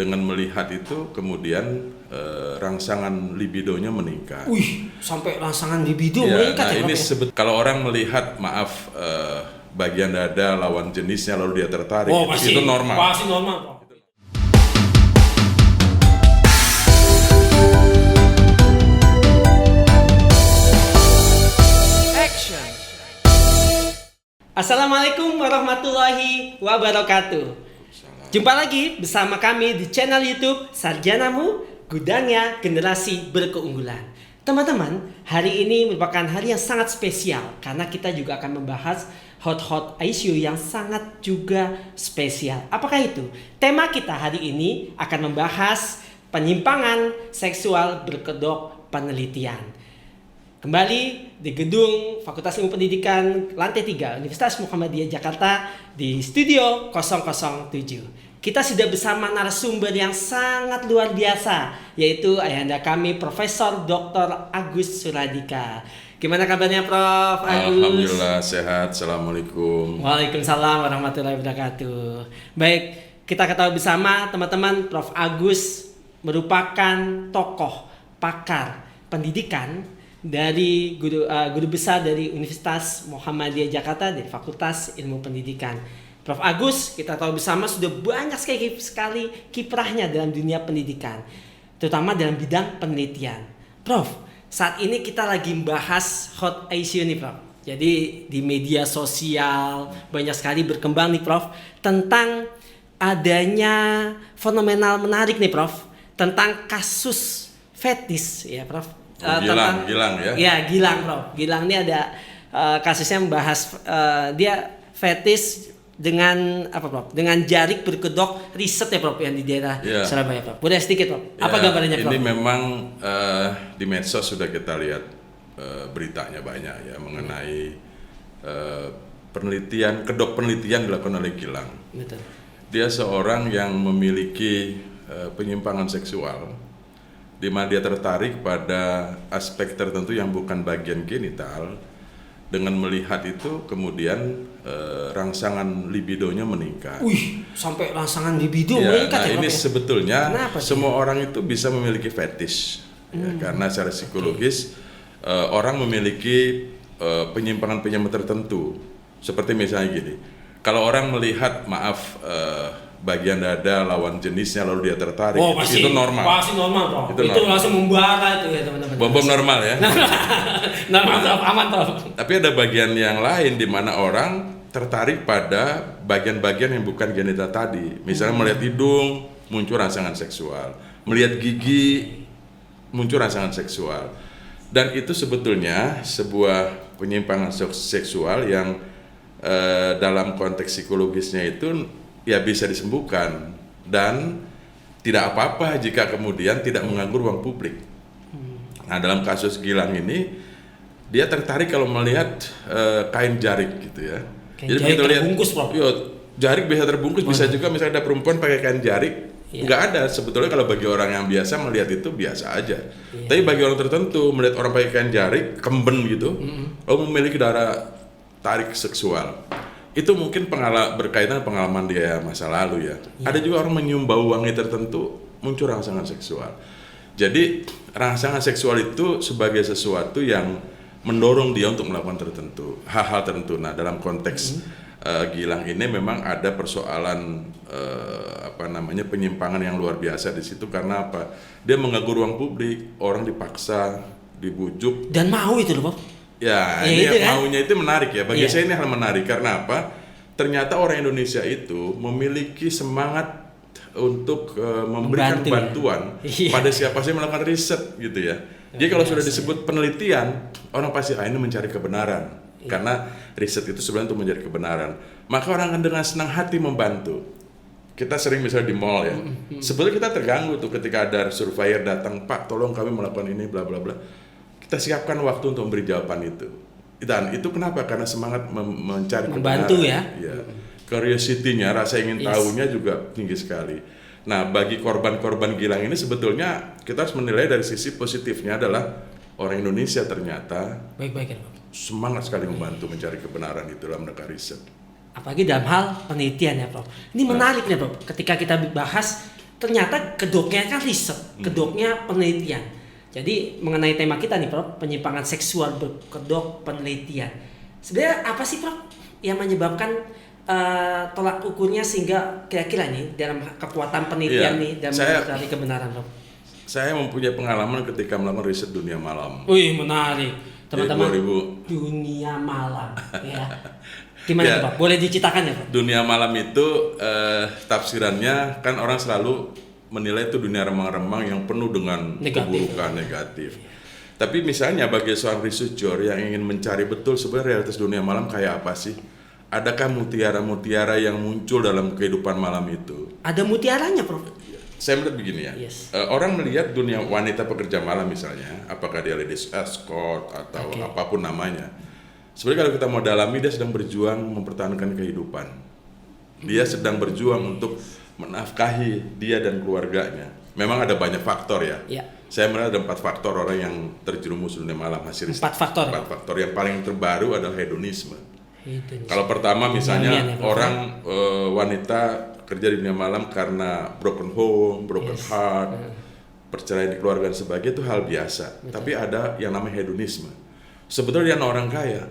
dengan melihat itu kemudian rangsangan libidonya meningkat. Wih, sampai rangsangan libido Ya, meningkat nah ya, ini Prof, ya? kalau orang melihat bagian dada lawan jenisnya lalu dia tertarik, Oh, itu normal. Pasti normal, Prof. Action. Assalamualaikum warahmatullahi wabarakatuh. Jumpa lagi bersama kami di channel YouTube Sarjanamu, Gudangnya Generasi Berkeunggulan. Teman-teman, hari ini merupakan hari yang sangat spesial karena kita juga akan membahas hot issue yang sangat juga spesial. Apakah itu? Tema kita hari ini akan membahas penyimpangan seksual berkedok penelitian. Kembali di gedung Fakultas Ilmu Pendidikan lantai 3 Universitas Muhammadiyah Jakarta di Studio 007. Kita sudah bersama narasumber yang sangat luar biasa, yaitu ayahanda kami Profesor Dr. Agus Suradika. Gimana kabarnya, Prof. Agus? Alhamdulillah sehat. Assalamualaikum. Waalaikumsalam warahmatullahi wabarakatuh. Baik, kita ketahui bersama teman-teman, Prof. Agus merupakan tokoh pakar pendidikan dari guru besar dari Universitas Muhammadiyah Jakarta dari Fakultas Ilmu Pendidikan. Prof. Agus, kita tahu bersama sudah banyak sekali kiprahnya dalam dunia pendidikan, terutama dalam bidang penelitian. Prof, saat ini kita lagi membahas hot issue nih, Prof. Jadi di media sosial banyak sekali berkembang nih, Prof, tentang adanya fenomenal menarik nih, Prof, tentang kasus fetis ya, Prof. Gilang ya? Ya, Gilang, Prof. Gilang ini ada kasusnya membahas dia fetis dengan apa, Prof? Dengan jarik berkedok riset ya, Prof, yang di daerah Surabaya, Prof. Boleh sedikit, Prof? Apa gambarannya, Prof? Ini memang di medsos sudah kita lihat beritanya banyak ya mengenai kedok penelitian dilakukan oleh Gilang. Betul. Dia seorang yang memiliki penyimpangan seksual, di mana dia tertarik pada aspek tertentu yang bukan bagian genital. Dengan melihat itu kemudian rangsangan libidonya meningkat. Wih, sampai rangsangan libido ya, meningkat nah ya, Prof, ini ya? sebetulnya semua sih? orang itu bisa memiliki fetish ya, karena secara psikologis orang memiliki penyimpangan tertentu. Seperti misalnya gini, kalau orang melihat bagian dada lawan jenisnya lalu dia tertarik, itu normal. Pasti normal, Prof. Itu langsung membara itu ya, teman-teman. Bom normal ya. Normal, Prof. Aman, Prof. Tapi ada bagian yang lain di mana orang tertarik pada bagian-bagian yang bukan genital tadi. Misalnya melihat hidung, muncul rangsangan seksual. Melihat gigi, muncul rangsangan seksual. Dan itu sebetulnya sebuah penyimpangan seksual yang dalam konteks psikologisnya itu ya bisa disembuhkan dan tidak apa-apa jika kemudian tidak mengganggu ruang publik. Nah, dalam kasus Gilang ini dia tertarik kalau melihat kain jarik gitu ya. Kain jarik terbungkus, Prof. Jarik bisa terbungkus, bisa juga misalnya ada perempuan pakai kain jarik. Nggak ada sebetulnya, kalau bagi orang yang biasa melihat itu biasa aja. Tapi bagi orang tertentu melihat orang pakai kain jarik, kemben gitu, lalu memiliki daya tarik seksual. Itu mungkin berkaitan pengalaman dia masa lalu ya. Ada juga orang menyium bau wangi tertentu, muncul rangsangan seksual. Jadi rangsangan seksual itu sebagai sesuatu yang mendorong dia untuk melakukan hal-hal tertentu. Nah, dalam konteks Gilang ini memang ada persoalan penyimpangan yang luar biasa di situ. Karena apa? Dia mengganggu ruang publik, orang dipaksa, dibujuk dan mau itu loh, Prof. Ya, ini maunya itu menarik ya. Bagi saya ini hal menarik karena apa? Ternyata orang Indonesia itu memiliki semangat untuk memberikan bantuan pada siapa sih melakukan riset gitu ya. Jadi kalau sudah disebut penelitian, orang pasti ini mencari kebenaran. Karena riset itu sebenarnya untuk mencari kebenaran. Maka orang akan dengan senang hati membantu. Kita sering misalnya di mall ya. Sebetulnya kita terganggu tuh ketika ada surveyor datang, "Pak, tolong kami melakukan ini bla bla bla." Kita siapkan waktu untuk memberi jawaban itu. Dan itu kenapa? Karena semangat mencari membantu kebenaran. Ya. Curiosity-nya, rasa ingin tahunya juga tinggi sekali. Nah, bagi korban-korban Gilang ini sebetulnya kita harus menilai dari sisi positifnya adalah orang Indonesia ternyata baik-baik ya, semangat sekali membantu mencari kebenaran di dalam negara riset. Apalagi dalam hal penelitian ya, Prof. Ini menarik nih, Prof. Ketika kita bahas ternyata kedoknya kan riset, kedoknya penelitian. Jadi mengenai tema kita nih Prof, penyimpangan seksual berkedok penelitian. Sebenarnya apa sih Prof yang menyebabkan tolak ukurnya sehingga kira-kira nih dalam kekuatan penelitian nih dan mencari kebenaran Prof? Saya mempunyai pengalaman ketika melakukan riset dunia malam. Wih, menarik. Teman-teman, 2000. dunia malam ya. Gimana tuh Pak? Boleh diceritakan ya Pak? Dunia malam itu tafsirannya kan orang selalu menilai itu dunia remang-remang yang penuh dengan keburukan negatif. Tapi misalnya bagi seorang researcher yang ingin mencari betul sebenarnya realitas dunia malam kayak apa sih? Adakah mutiara-mutiara yang muncul dalam kehidupan malam itu? Ada mutiaranya Prof? Saya melihat begini ya, orang melihat dunia wanita pekerja malam misalnya, apakah dia ladies escort atau apapun namanya. Sebenarnya kalau kita mau dalami, dia sedang berjuang mempertahankan kehidupan. Dia sedang berjuang untuk menafkahi dia dan keluarganya. Memang ada banyak faktor ya. Saya melihat ada 4 faktor orang yang terjerumus dunia malam hasil 4 faktor. 4 faktor. Yang paling terbaru adalah hedonisme. Kalau pertama misalnya orang wanita kerja di dunia malam karena broken home, broken heart, perceraian di keluarga dan sebagainya itu hal biasa. Tapi ada yang namanya hedonisme. Sebetulnya dia orang kaya.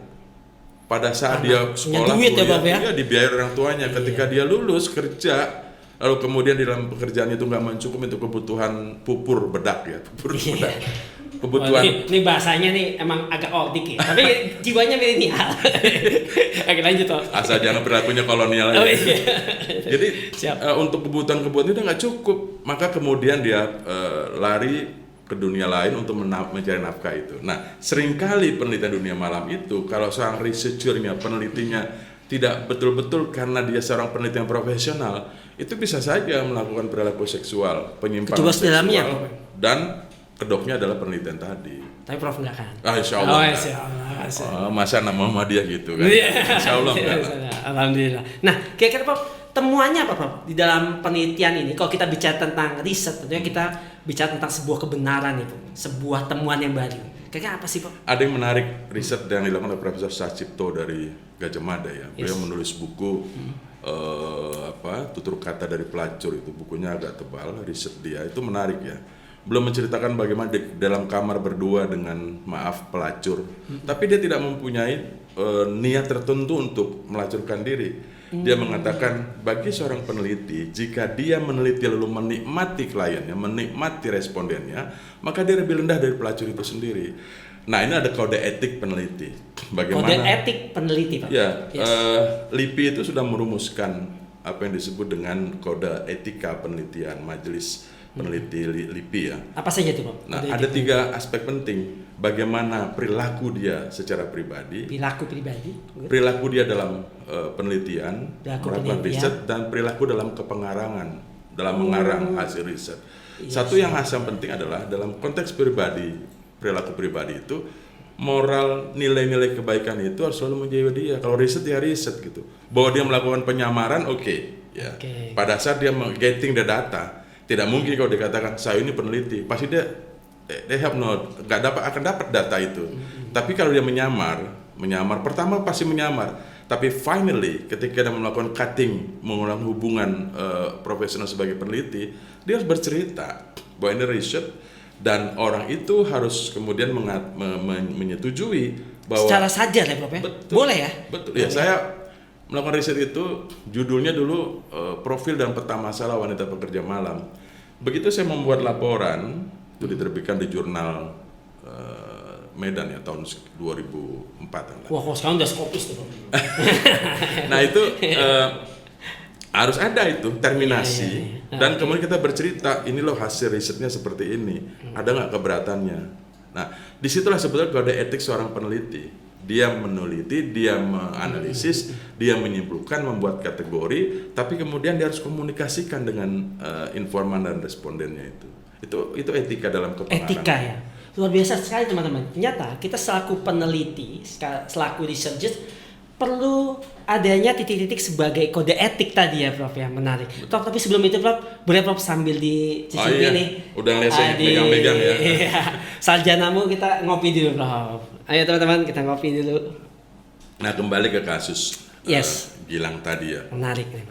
Pada saat dia sekolah kuliah, dia dibiayai orang tuanya. Ketika dia lulus kerja, lalu kemudian di dalam pekerjaan itu nggak mencukupi untuk kebutuhan pupur bedak ya, bedak. Kebutuhan. Ini bahasanya nih emang agak odik ya, tapi jiwanya milenial. Oke lanjut Pak. Asal jangan perilakunya kolonial aja. Jadi untuk kebutuhan itu nggak cukup, maka kemudian dia lari ke dunia lain untuk mencari nafkah itu. Nah, seringkali penelitian dunia malam itu, kalau seorang researchernya, penelitinya tidak betul-betul karena dia seorang peneliti yang profesional, itu bisa saja melakukan perilaku seksual, penyimpangan seksual, dan kedoknya adalah penelitian tadi. Tapi Prof enggak kan? Insya Allah. Masa nama Muhammadiyah gitu kan? Insya Allah enggak. Alhamdulillah. Nah, kira-kira Prof, temuannya apa Prof di dalam penelitian ini? Kalau kita bicara tentang riset, tentunya kita bicara tentang sebuah kebenaran nih, sebuah temuan yang baru. Kira-kira apa sih Prof? Ada yang menarik riset yang dilakukan oleh Profesor Sacipto dari Gajah Mada ya. Beliau menulis buku tutur kata dari pelacur, itu bukunya agak tebal, riset dia itu menarik ya. Belum menceritakan bagaimana di dalam kamar berdua dengan pelacur, tapi dia tidak mempunyai niat tertentu untuk melacurkan diri. Dia mengatakan bagi seorang peneliti, jika dia meneliti lalu menikmati kliennya, menikmati respondennya, maka dia lebih rendah dari pelacur itu sendiri. Nah, ini ada kode etik peneliti. Bagaimana? Kode etik peneliti, Pak. Ya, LIPI itu sudah merumuskan apa yang disebut dengan kode etika penelitian, Majelis Peneliti LIPI ya. Apa saja itu, Pak? Nah, ada 3 aspek penting. Bagaimana perilaku dia secara pribadi. Perilaku dia dalam penelitian, melakukan riset, dan perilaku dalam kepengarangan, dalam mengarang hasil riset. Satu yang penting adalah dalam konteks pribadi, perilaku pribadi itu, moral, nilai-nilai kebaikan itu harus selalu menjadi dia. Kalau riset ya riset gitu. Bahwa dia melakukan penyamaran, ya. Pada saat dia getting the data, tidak mungkin kalau dikatakan saya ini peneliti, pasti dia akan dapat data itu. Tapi kalau dia menyamar, pertama pasti menyamar. Tapi finally, ketika dia melakukan cutting, mengulang hubungan profesional sebagai peneliti, dia harus bercerita bahwa ini riset, dan orang itu harus kemudian menyetujui bahwa secara sadar ya Prof ya? Betul, boleh ya? Betul ya, saya melakukan riset itu, judulnya dulu profil dan peta masalah wanita pekerja malam. Begitu saya membuat laporan, itu diterbitkan di jurnal Medan ya tahun 2004. Wah, sekarang udah skopis tuh. Nah itu harus ada itu terminasi, dan kemudian kita bercerita, ini loh hasil risetnya seperti ini, ada nggak keberatannya. Nah disitulah sebetulnya kode etik seorang peneliti. Dia meneliti, dia menganalisis, dia menyimpulkan, membuat kategori, tapi kemudian dia harus komunikasikan dengan informan dan respondennya itu. Itu etika dalam kepengarangan. Etika ya, luar biasa sekali teman-teman. Ternyata kita selaku peneliti, selaku researchers perlu adanya titik-titik sebagai kode etik tadi ya Prof ya, menarik. Prof, tapi sebelum itu Prof, boleh Prof sambil dicicipi nih. Udah ngeliat saya megang-megang ya. Sarjanamu kita ngopi dulu Prof. Ayo teman-teman kita ngopi dulu. Nah kembali ke kasus Gilang tadi ya. Menarik nih.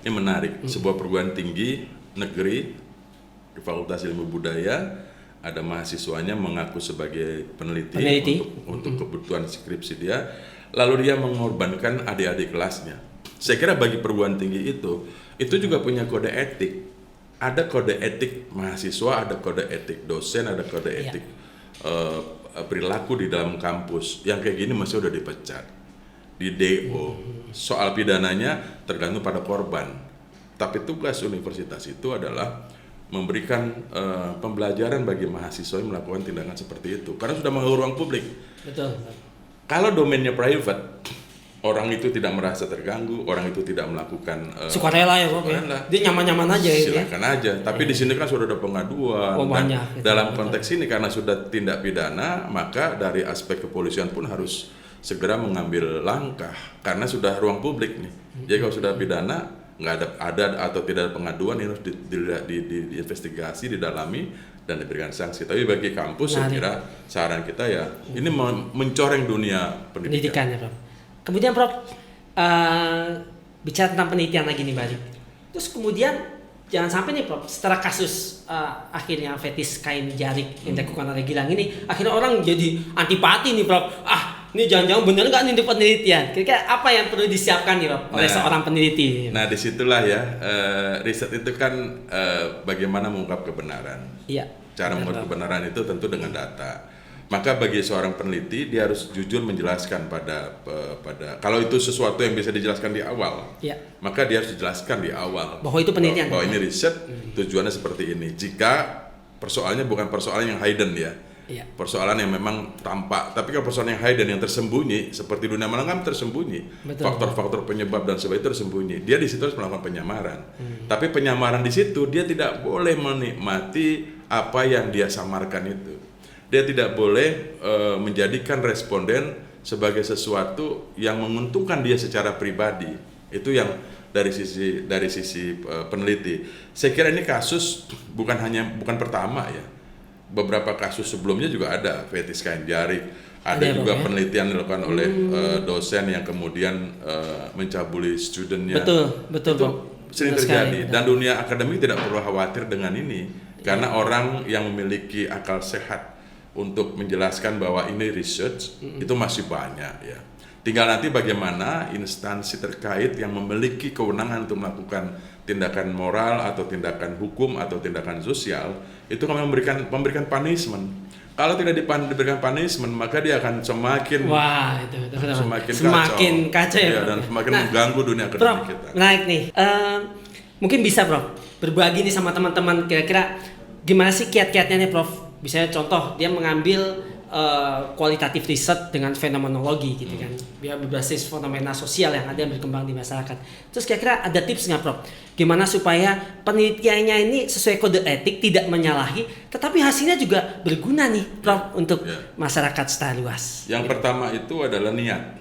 Ini menarik, sebuah perguruan tinggi negeri di Fakultas Ilmu Budaya, ada mahasiswanya mengaku sebagai peneliti. Untuk kebutuhan skripsi dia, lalu dia mengorbankan adik-adik kelasnya. Saya kira bagi perguruan tinggi itu juga punya kode etik. Ada kode etik mahasiswa, ada kode etik dosen, ada kode etik perilaku di dalam kampus. Yang kayak gini masih udah dipecat di DO. Soal pidananya tergantung pada korban. Tapi tugas universitas itu adalah memberikan pembelajaran bagi mahasiswa yang melakukan tindakan seperti itu. Karena sudah mengganggu ruang publik. Betul. Kalau domainnya private, orang itu tidak merasa terganggu, orang itu tidak melakukan sukarela ya Prof. Dia nyaman-nyaman aja ya. Silakan aja. Tapi di sini kan sudah ada pengaduan. Banyak. Dalam konteks ini karena sudah tindak pidana, maka dari aspek kepolisian pun harus segera mengambil langkah karena sudah ruang publik nih. Jadi kalau sudah pidana nggak ada atau tidak ada pengaduan, ini harus diinvestigasi, didalami dan diberikan sanksi. Tapi bagi kampus saya kira saran kita ya ini mencoreng dunia pendidikan ya Prof. Kemudian Prof, bicara tentang penelitian lagi nih balik. Terus kemudian jangan sampai nih Prof, setelah kasus akhirnya fetis kain jarik yang dilakukan oleh Gilang ini, akhirnya orang jadi antipati nih Prof. Ini jangan-jangan benar nggak nih penelitian? Kira-kira apa yang perlu disiapkan nih Prof oleh seorang peneliti? Nah disitulah ya riset itu kan bagaimana mengungkap kebenaran. Iya. Cara mengungkap kebenaran itu tentu dengan data. Maka bagi seorang peneliti dia harus jujur menjelaskan pada kalau itu sesuatu yang bisa dijelaskan di awal, maka dia harus dijelaskan di awal bahwa itu penelitian, bahwa ini riset tujuannya seperti ini. Jika persoalannya bukan persoalan yang hidden ya, persoalan yang memang tampak, tapi kalau persoalan yang hidden yang tersembunyi seperti dunia malam kan tersembunyi, faktor-faktor penyebab dan sebagainya tersembunyi, dia di situ harus melakukan penyamaran. Tapi penyamaran di situ dia tidak boleh menikmati apa yang dia samarkan itu. Dia tidak boleh menjadikan responden sebagai sesuatu yang menguntungkan dia secara pribadi. Itu yang dari sisi peneliti. Saya kira ini kasus bukan pertama ya. Beberapa kasus sebelumnya juga ada fetis kain jarik. Ada juga penelitian dilakukan oleh dosen yang kemudian mencabuli studentnya. Betul. Itu sering terjadi. Dan dunia akademik tidak perlu khawatir dengan ini. Karena orang yang memiliki akal sehat untuk menjelaskan bahwa ini research itu masih banyak ya. Tinggal nanti bagaimana instansi terkait yang memiliki kewenangan untuk melakukan tindakan moral atau tindakan hukum atau tindakan sosial itu akan memberikan punishment. Kalau tidak diberikan punishment maka dia akan semakin kacau ya, dan semakin mengganggu dunia akademik kita. Menarik nih. Mungkin bisa Prof berbagi nih sama teman-teman kira-kira gimana sih kiat-kiatnya nih Prof? Misalnya contoh dia mengambil kualitatif riset dengan fenomenologi gitu kan, biar berbasis fenomena sosial yang ada yang berkembang di masyarakat. Terus kira-kira ada tips nggak Prof? Gimana supaya penelitiannya ini sesuai kode etik, tidak menyalahi, tetapi hasilnya juga berguna nih Prof untuk masyarakat secara luas. Yang pertama itu adalah niat.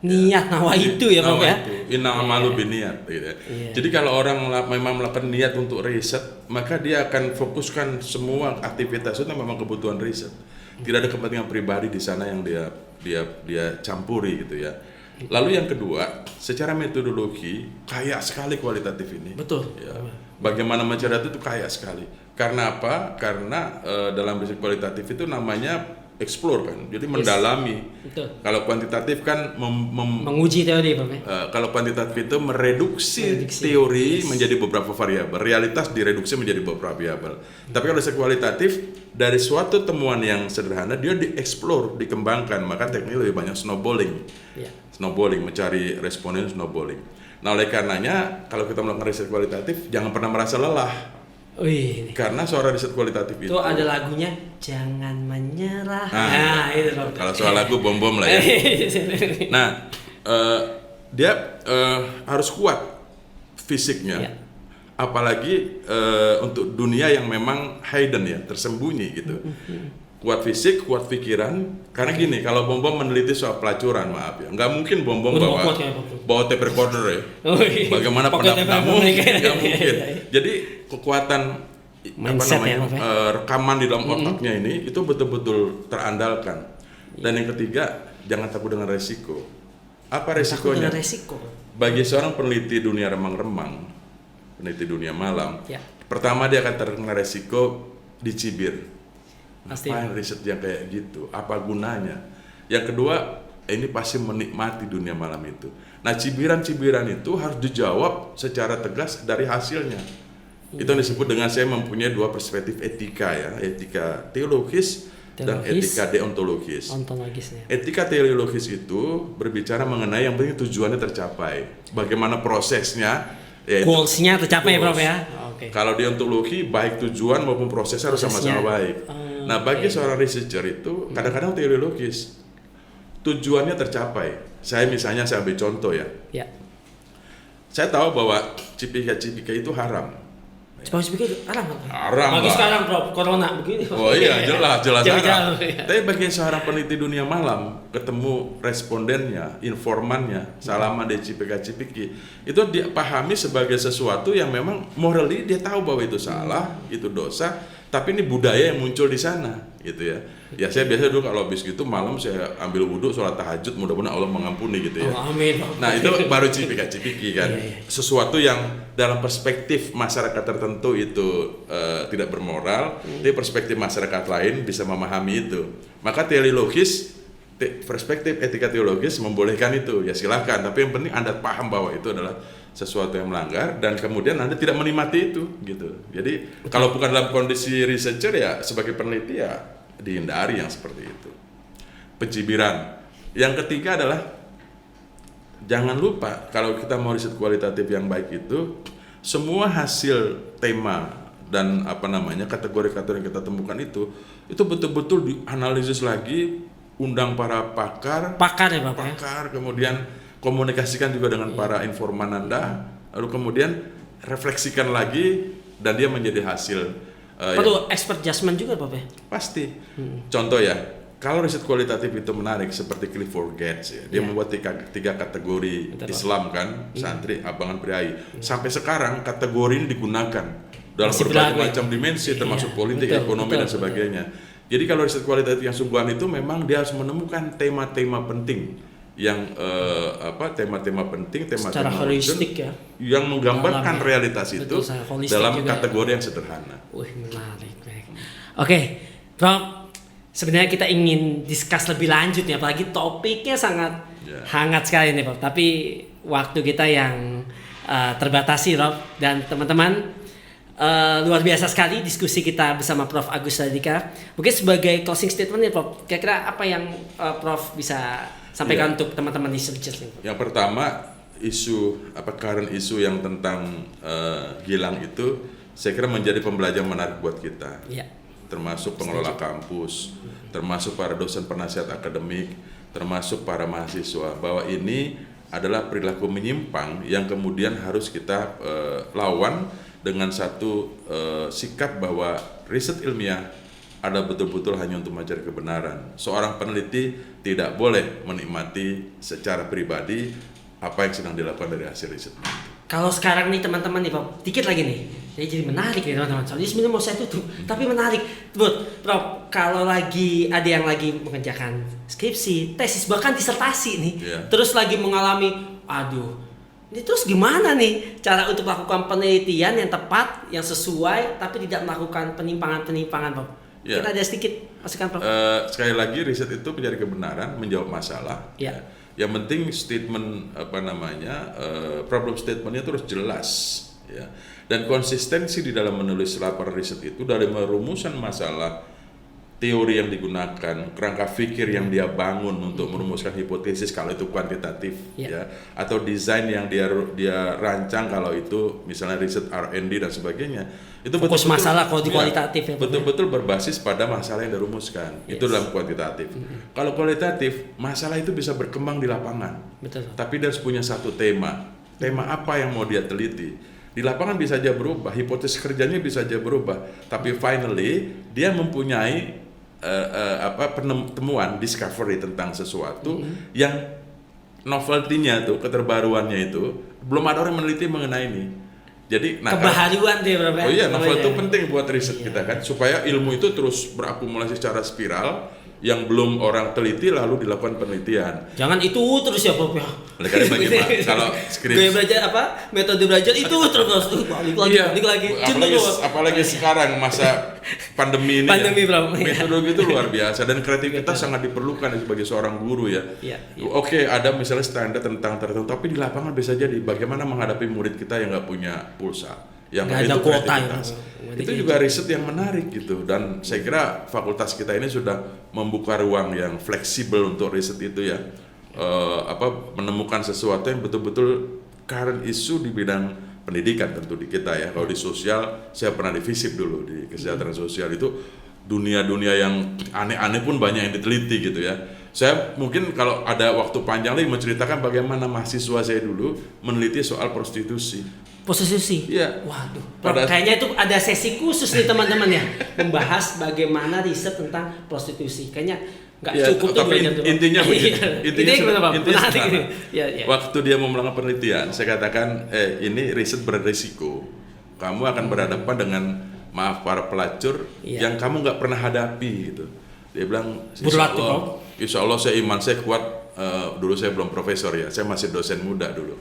Nawa itu ya Prof ya. Inamalu biniat gitu ya. Jadi kalau orang memang melakukan niat untuk riset, maka dia akan fokuskan semua aktivitas itu memang kebutuhan riset. Tidak ada kepentingan pribadi di sana yang dia campuri gitu ya. Lalu yang kedua, secara metodologi kaya sekali kualitatif ini. Betul. Ya. Bagaimana mencari itu kaya sekali. Karena apa? Karena dalam riset kualitatif itu namanya explore kan, jadi mendalami. Betul. Kalau kuantitatif kan menguji teori, Pak. Kalau kuantitatif itu mereduksi teori menjadi beberapa variabel, realitas direduksi menjadi beberapa variabel. Tapi kalau riset kualitatif dari suatu temuan yang sederhana dia dieksplor, dikembangkan, maka tekniknya lebih banyak snowballing. Snowballing, mencari responden snowballing. Nah oleh karenanya kalau kita melakukan riset kualitatif jangan pernah merasa lelah. Karena suara riset kualitatif itu ada lagunya jangan menyerah. Nah itu loh. Kalau soal lagu bom-bom lah ya. Nah dia harus kuat fisiknya, apalagi untuk dunia yang memang hidden ya, tersembunyi gitu. Kuat fisik, kuat pikiran. Karena gini, kalau bom-bom meneliti soal pelacuran, maaf ya, nggak mungkin bom-bom bawa tape recorder ya. Bagaimana pendapat kamu? Nggak mungkin. Jadi kekuatan rekaman di dalam otaknya ini itu betul-betul terandalkan. Dan yang ketiga, jangan takut dengan resiko. Apa resikonya? Bagi seorang peneliti dunia remang-remang, peneliti dunia malam, Pertama dia akan terkena resiko dicibir. Pasti. Ngapain riset yang kayak gitu? Apa gunanya? Yang kedua, ini pasti menikmati dunia malam itu. Nah, cibiran-cibiran itu harus dijawab secara tegas dari hasilnya. Itu yang disebut dengan saya mempunyai dua perspektif etika ya, etika teologis dan etika deontologis. Etika teologis itu berbicara mengenai yang penting tujuannya tercapai, bagaimana prosesnya. Goals-nya tercapai ya Prof ya. Kalau deontologi baik tujuan maupun prosesnya harus sama-sama baik. Nah, bagi seorang researcher itu kadang-kadang teologis tujuannya tercapai. Saya ambil contoh ya. Saya tahu bahwa cipika-cipika itu haram. Cipika itu haram. Haram. Bagi sekarang Prof, corona begini. Oh iya, jelas haram. Tapi bagi seorang peneliti dunia malam, ketemu respondennya, informannya, salaman dari cipika-cipiki, itu dia pahami sebagai sesuatu yang memang morally dia tahu bahwa itu salah, itu dosa, tapi ini budaya yang muncul di sana, gitu ya. Ya saya biasa dulu kalau habis gitu malam saya ambil wudhu, sholat tahajud, mudah-mudahan Allah mengampuni gitu ya. Oh, amin. Nah itu baru cipika-cipiki kan, sesuatu yang dalam perspektif masyarakat tertentu itu tidak bermoral, tapi perspektif masyarakat lain bisa memahami itu. Maka teologis, perspektif etika teologis membolehkan itu, ya silakan. Tapi yang penting Anda paham bahwa itu adalah sesuatu yang melanggar dan kemudian Anda tidak menikmati itu, gitu. Jadi kalau bukan dalam kondisi researcher ya sebagai peneliti ya dihindari yang seperti itu. Pencibiran. Yang ketiga adalah jangan lupa kalau kita mau riset kualitatif yang baik itu semua hasil tema dan kategori-kategori yang kita temukan itu betul-betul dianalisis lagi, undang para pakar ya Bapak pakar, kemudian komunikasikan juga dengan para informan Anda, lalu kemudian refleksikan lagi dan dia menjadi hasil. Perlu expert judgment juga Bapak ya? Pasti. Contoh ya, kalau riset kualitatif itu menarik seperti Clifford Geertz ya, dia membuat tiga kategori Islam kan, santri, abangan, priai. Sampai sekarang kategori ini digunakan dalam berbagai macam dimensi, termasuk politik, ekonomi dan sebagainya. Jadi kalau riset kualitatif yang sungguhan itu memang dia harus menemukan tema-tema penting yang tema-tema penting, tema-tema holistik ya, yang menggambarkan realitas itu dalam kategori yang sederhana. Menarik. Oke, Prof, sebenarnya kita ingin discuss lebih lanjut ya, apalagi topiknya sangat hangat sekali nih Prof. Tapi waktu kita yang terbatasi Prof, dan teman-teman luar biasa sekali diskusi kita bersama Prof. Agus Radika. Mungkin sebagai closing statement nih Prof, kira-kira apa yang Prof bisa sampaikan untuk teman-teman researchers nih? Yang pertama, current isu yang tentang Gilang itu saya kira menjadi pembelajaran menarik buat kita. Termasuk pengelola kampus, termasuk para dosen penasihat akademik, termasuk para mahasiswa, bahwa ini adalah perilaku menyimpang yang kemudian harus kita lawan dengan satu sikap bahwa riset ilmiah ada betul-betul hanya untuk mencari kebenaran. Seorang peneliti tidak boleh menikmati secara pribadi apa yang sedang dilakukan dari hasil riset. Kalau sekarang nih teman-teman nih Prof, dikit lagi nih, jadi menarik nih teman-teman. Soalnya sebenarnya mau saya tutup, tapi menarik. Prof, kalau lagi ada yang lagi mengerjakan skripsi, tesis, bahkan disertasi nih, terus lagi mengalami, ini terus gimana nih cara untuk melakukan penelitian yang tepat, yang sesuai, tapi tidak melakukan penyimpangan-penyimpangan Prof? Kita ada sedikit masukan Prof. Sekali lagi riset itu mencari kebenaran, menjawab masalah. Yang penting statement problem statementnya terus jelas. Dan konsistensi di dalam menulis laporan riset itu dari merumusan masalah, teori yang digunakan, kerangka pikir yang dia bangun untuk merumuskan hipotesis kalau itu kuantitatif, atau desain yang dia rancang kalau itu misalnya riset R&D dan sebagainya. Itu fokus masalah kalau di kualitatif betul-betul berbasis pada masalah yang dirumuskan. Itu dalam kuantitatif. Kalau kualitatif, masalah itu bisa berkembang di lapangan. Tapi dia harus punya satu tema. Tema apa yang mau dia teliti? Di lapangan bisa aja berubah, hipotesis kerjanya bisa aja berubah. Tapi finally dia mempunyai penemuan, discovery tentang sesuatu yang novelty-nya tuh, keterbaruannya itu belum ada orang meneliti mengenai ini. Jadi kebaharuan deh Bapak. Novel itu penting buat riset kita kan, supaya ilmu itu terus berakumulasi secara spiral yang belum orang teliti lalu dilakukan penelitian. Jangan itu terus ya Prof ya. Oleh karena bagaimana kalau skripsi Gaya belajar apa? Metode belajar itu terus balik lagi. Apalagi sekarang masa pandemi ini. Pandemi, ya, Prof. Metodologi itu luar biasa dan kreativitas sangat diperlukan sebagai seorang guru ya. Oke, ada misalnya standar tentang tertentu, tapi di lapangan bisa jadi bagaimana menghadapi murid kita yang nggak punya pulsa, yang nggak ada kuota itu juga riset yang menarik gitu, dan saya kira fakultas kita ini sudah membuka ruang yang fleksibel untuk riset itu ya, menemukan sesuatu yang betul-betul current issue di bidang pendidikan tentu di kita ya. Kalau di sosial saya pernah di FISIP dulu di kesejahteraan sosial, itu dunia-dunia yang aneh-aneh pun banyak yang diteliti gitu ya. Saya mungkin kalau ada waktu panjang lagi menceritakan bagaimana mahasiswa saya dulu meneliti soal prostitusi. Iya. Waduh. Kayaknya itu ada sesi khusus nih teman-teman ya, membahas bagaimana riset tentang prostitusi. Kayaknya nggak cukup tuh belajar tuh. Intinya begini. Intinya waktu dia mau melakukan penelitian, saya katakan, ini riset beresiko. Kamu akan berhadapan dengan para pelacur yang kamu nggak pernah hadapi gitu. Dia bilang, Insya Allah saya iman saya kuat. Dulu saya belum profesor ya, saya masih dosen muda dulu.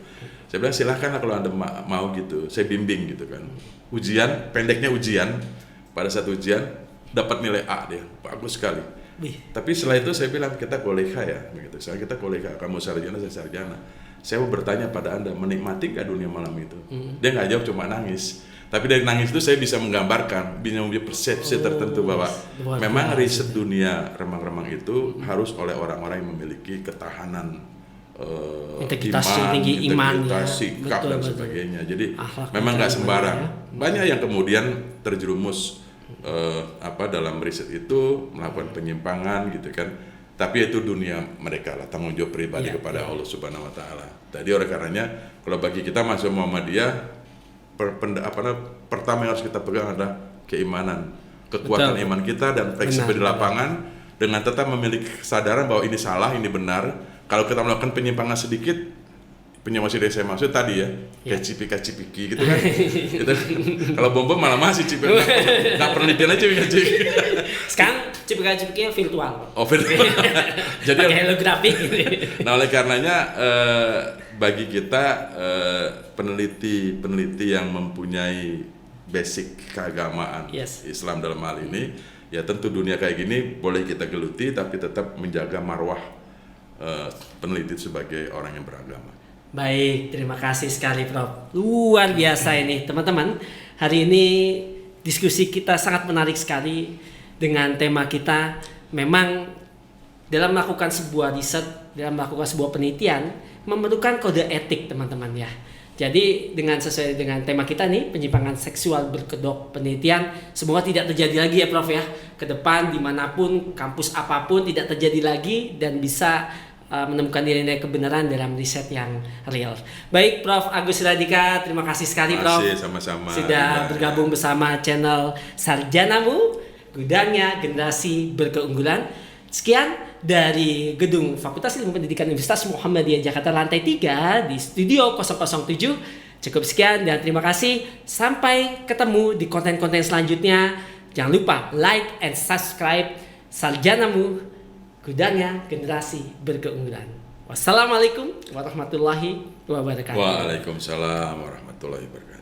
Saya bilang silahkanlah kalau Anda mau gitu, saya bimbing gitu kan. Ujian, pendeknya ujian, pada saat ujian dapat nilai A dia, bagus sekali. Tapi setelah itu saya bilang kita kolega ya, begitu. Sekarang kita kolega, kamu sarjana, saya sarjana. Saya mau bertanya pada Anda, menikmati nggak dunia malam itu? Dia nggak jawab, cuma nangis. Tapi dari nangis itu saya bisa menggambarkan, bisa mempunyai persepsi tertentu bahwa memang riset dunia remang-remang itu harus oleh orang-orang yang memiliki ketahanan integritas tinggi, iman, sikap dan sebagainya. Jadi memang nggak sembarang. Banyak yang kemudian terjerumus dalam riset itu melakukan penyimpangan gitu kan. Tapi itu dunia mereka lah, tanggung jawab pribadi kepada Allah Subhanahu Wa Taala. Jadi oleh karenanya kalau bagi kita mahasiswa Muhammadiyah, pertama yang harus kita pegang adalah keimanan, kekuatan iman kita dan fleksibel di lapangan dengan tetap memiliki kesadaran bahwa ini salah, ini benar. Kalau kita melakukan penyimpangan sedikit, penyimpangan yang saya maksud tadi ya, kayak cipika-cipiki gitu kan. Gitu. Kalau bom malah masih cipika, nggak penelitian aja cipika-cipiki. Sekarang cipika-cipikinya virtual. Virtual. Jadi pakai holografik. Nah oleh karenanya bagi kita peneliti yang mempunyai basic keagamaan Islam dalam hal ini, ya tentu dunia kayak gini boleh kita geluti, tapi tetap menjaga marwah peneliti sebagai orang yang beragama. Baik, terima kasih sekali Prof. Luar biasa ini teman-teman. Hari ini diskusi kita sangat menarik sekali dengan tema kita. Memang dalam melakukan sebuah riset, dalam melakukan sebuah penelitian memerlukan kode etik teman-teman ya. Jadi sesuai dengan tema kita nih, penyimpangan seksual berkedok penelitian, semoga tidak terjadi lagi ya Prof ya. Ke depan dimanapun, kampus apapun tidak terjadi lagi dan bisa menemukan nilai-nilai kebenaran dalam riset yang real. Baik Prof. Agus Radika, terima kasih sekali Prof. Sama-sama. Sudah bergabung bersama channel Sarjanamu, gudangnya generasi berkeunggulan. Sekian dari Gedung Fakultas Ilmu Pendidikan Universitas Muhammadiyah Jakarta lantai 3 di Studio 007. Cukup sekian dan terima kasih. Sampai ketemu di konten-konten selanjutnya. Jangan lupa like and subscribe Sarjanamu, gudangnya generasi berkeunggulan. Wassalamualaikum warahmatullahi wabarakatuh. Waalaikumsalam warahmatullahi wabarakatuh.